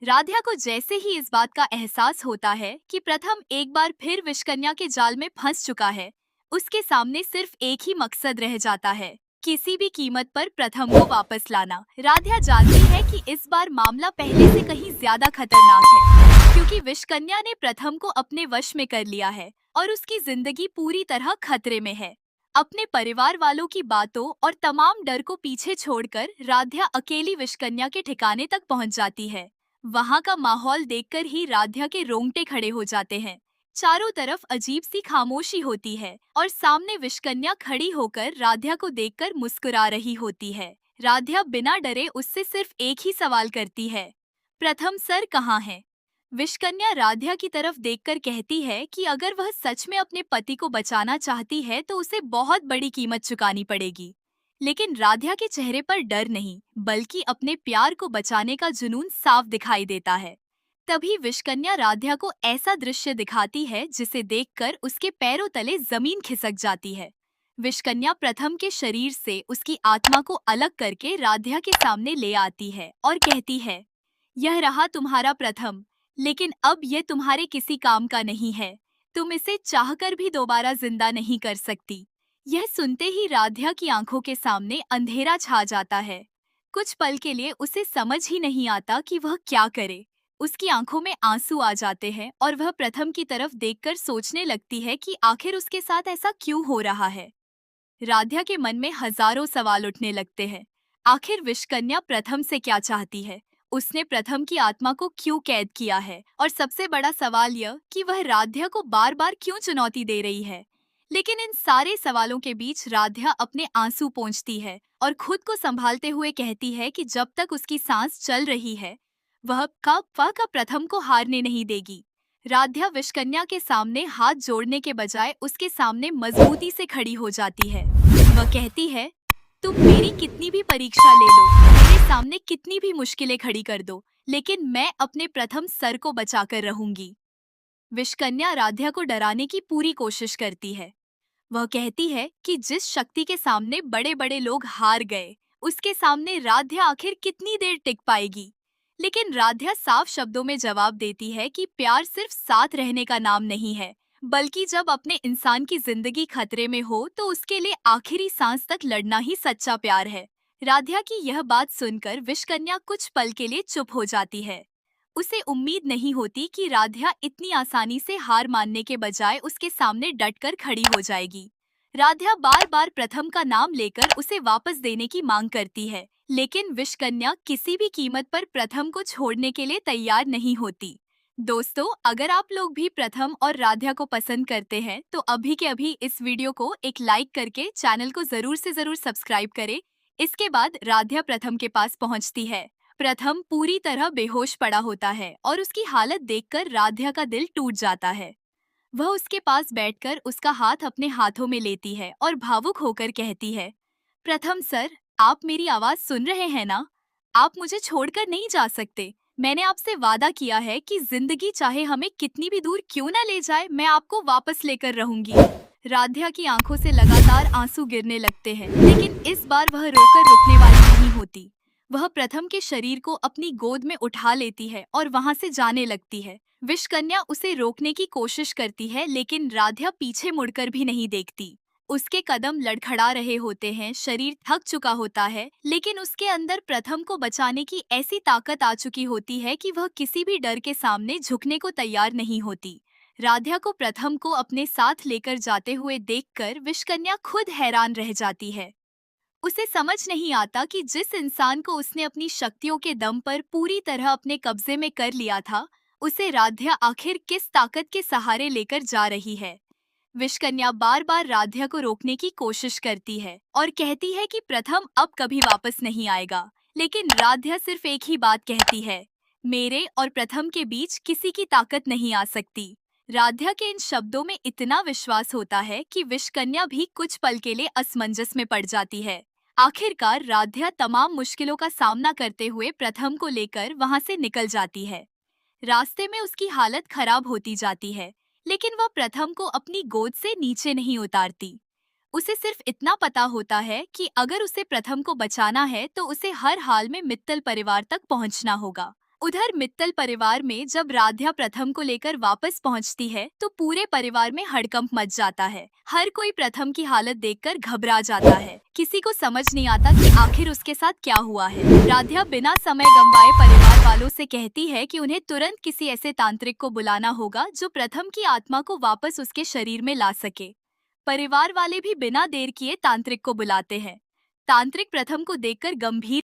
राधिया को जैसे ही इस बात का एहसास होता है कि प्रथम एक बार फिर विषकन्या के जाल में फंस चुका है, उसके सामने सिर्फ एक ही मकसद रह जाता है, किसी भी कीमत पर प्रथम को वापस लाना। राधिया जानती है कि इस बार मामला पहले से कहीं ज्यादा खतरनाक है, क्योंकि विषकन्या ने प्रथम को अपने वश में कर लिया है और उसकी जिंदगी पूरी तरह खतरे में है। अपने परिवार वालों की बातों और तमाम डर को पीछे छोड़कर राधिया अकेली विषकन्या के ठिकाने तक पहुंच जाती है। वहां का माहौल देखकर ही राधिया के रोंगटे खड़े हो जाते हैं। चारों तरफ अजीब सी खामोशी होती है और सामने विषकन्या खड़ी होकर राधिया को देखकर मुस्कुरा रही होती है। राधिया बिना डरे उससे सिर्फ एक ही सवाल करती है, प्रथम सर कहाँ है? विषकन्या राधिया की तरफ देखकर कहती है कि अगर वह सच में अपने पति को बचाना चाहती है तो उसे बहुत बड़ी कीमत चुकानी पड़ेगी। लेकिन राधिया के चेहरे पर डर नहीं, बल्कि अपने प्यार को बचाने का जुनून साफ दिखाई देता है। तभी विषकन्या राधिया को ऐसा दृश्य दिखाती है जिसे देखकर उसके पैरों तले जमीन खिसक जाती है। विषकन्या प्रथम के शरीर से उसकी आत्मा को अलग करके राधिया के सामने ले आती है और कहती है, यह रहा तुम्हारा प्रथम, लेकिन अब ये तुम्हारे किसी काम का नहीं है। तुम इसे चाहकर भी दोबारा जिंदा नहीं कर सकती। यह सुनते ही राधिया की आंखों के सामने अंधेरा छा जाता है। कुछ पल के लिए उसे समझ ही नहीं आता कि वह क्या करे। उसकी आंखों में आंसू आ जाते हैं और वह प्रथम की तरफ देखकर सोचने लगती है कि आखिर उसके साथ ऐसा क्यों हो रहा है। राधिया के मन में हजारों सवाल उठने लगते हैं। आखिर विषकन्या प्रथम से क्या चाहती है? उसने प्रथम की आत्मा को क्यों कैद किया है? और सबसे बड़ा सवाल यह कि वह राधिया को बार बार क्यों चुनौती दे रही है? लेकिन इन सारे सवालों के बीच राधिया अपने आंसू पोंछती है और खुद को संभालते हुए कहती है कि जब तक उसकी सांस चल रही है, वह प्रथम को हारने नहीं देगी। राधिया विषकन्या के सामने हाथ जोड़ने के बजाय उसके सामने मजबूती से खड़ी हो जाती है। वह कहती है, तुम मेरी कितनी भी परीक्षा ले लो, मेरे सामने कितनी भी मुश्किलें खड़ी कर दो, लेकिन मैं अपने प्रथम सर को बचाकर रहूंगी। विषकन्या राधिया को डराने की पूरी कोशिश करती है। वह कहती है कि जिस शक्ति के सामने बड़े बड़े लोग हार गए, उसके सामने राधिया आखिर कितनी देर टिक पाएगी। लेकिन राधिया साफ शब्दों में जवाब देती है कि प्यार सिर्फ साथ रहने का नाम नहीं है, बल्कि जब अपने इंसान की जिंदगी खतरे में हो तो उसके लिए आखिरी सांस तक लड़ना ही सच्चा प्यार है। राधिया की यह बात सुनकर विषकन्या कुछ पल के लिए चुप हो जाती है। उसे उम्मीद नहीं होती कि राधिया इतनी आसानी से हार मानने के बजाय उसके सामने डटकर खड़ी हो जाएगी। राधिया बार बार प्रथम का नाम लेकर उसे वापस देने की मांग करती है, लेकिन विषकन्या किसी भी कीमत पर प्रथम को छोड़ने के लिए तैयार नहीं होती। दोस्तों, अगर आप लोग भी प्रथम और राधिया को पसंद करते हैं तो अभी के अभी इस वीडियो को एक लाइक करके चैनल को जरूर से जरूर सब्सक्राइब करें। इसके बाद राधिया प्रथम के पास पहुंचती है। प्रथम पूरी तरह बेहोश पड़ा होता है और उसकी हालत देखकर राधिया का दिल टूट जाता है। वह उसके पास बैठकर उसका हाथ अपने हाथों में लेती है और भावुक होकर कहती है, प्रथम सर, आप मेरी आवाज सुन रहे हैं ना? आप मुझे छोड़कर नहीं जा सकते। मैंने आपसे वादा किया है कि जिंदगी चाहे हमें कितनी भी दूर क्यों न ले जाए, मैं आपको वापस लेकर रहूंगी। राधिया की आंखों से लगातार आंसू गिरने लगते हैं, लेकिन इस बार वह रोकर रुकने वाली नहीं होती। वह प्रथम के शरीर को अपनी गोद में उठा लेती है और वहां से जाने लगती है। विषकन्या उसे रोकने की कोशिश करती है, लेकिन राधिया पीछे मुड़कर भी नहीं देखती। उसके कदम लड़खड़ा रहे होते हैं, शरीर थक चुका होता है, लेकिन उसके अंदर प्रथम को बचाने की ऐसी ताकत आ चुकी होती है कि वह किसी भी डर के सामने झुकने को तैयार नहीं होती। राधिया को प्रथम को अपने साथ लेकर जाते हुए देखकर विषकन्या खुद हैरान रह जाती है। उसे समझ नहीं आता कि जिस इंसान को उसने अपनी शक्तियों के दम पर पूरी तरह अपने कब्जे में कर लिया था, उसे राधिया आखिर किस ताकत के सहारे लेकर जा रही है। विषकन्या बार बार राधिया को रोकने की कोशिश करती है और कहती है कि प्रथम अब कभी वापस नहीं आएगा, लेकिन राधिया सिर्फ एक ही बात कहती है, मेरे और प्रथम के बीच किसी की ताकत नहीं आ सकती। राधिया के इन शब्दों में इतना विश्वास होता है कि विषकन्या भी कुछ पल के लिए असमंजस में पड़ जाती है। आखिरकार राधिया तमाम मुश्किलों का सामना करते हुए प्रथम को लेकर वहां से निकल जाती है। रास्ते में उसकी हालत खराब होती जाती है, लेकिन वह प्रथम को अपनी गोद से नीचे नहीं उतारती। उसे सिर्फ इतना पता होता है कि अगर उसे प्रथम को बचाना है तो उसे हर हाल में मित्तल परिवार तक पहुंचना होगा। उधर मित्तल परिवार में जब राध्या प्रथम को लेकर वापस पहुंचती है तो पूरे परिवार में हड़कंप मच जाता है। हर कोई प्रथम की हालत देखकर घबरा जाता है। किसी को समझ नहीं आता कि आखिर उसके साथ क्या हुआ है। राध्या बिना समय गंवाए परिवार वालों से कहती है कि उन्हें तुरंत किसी ऐसे तांत्रिक को बुलाना होगा जो प्रथम की आत्मा को वापस उसके शरीर में ला सके। परिवार वाले भी बिना देर किए तांत्रिक को बुलाते हैं। तांत्रिक प्रथम को देखकर गंभीर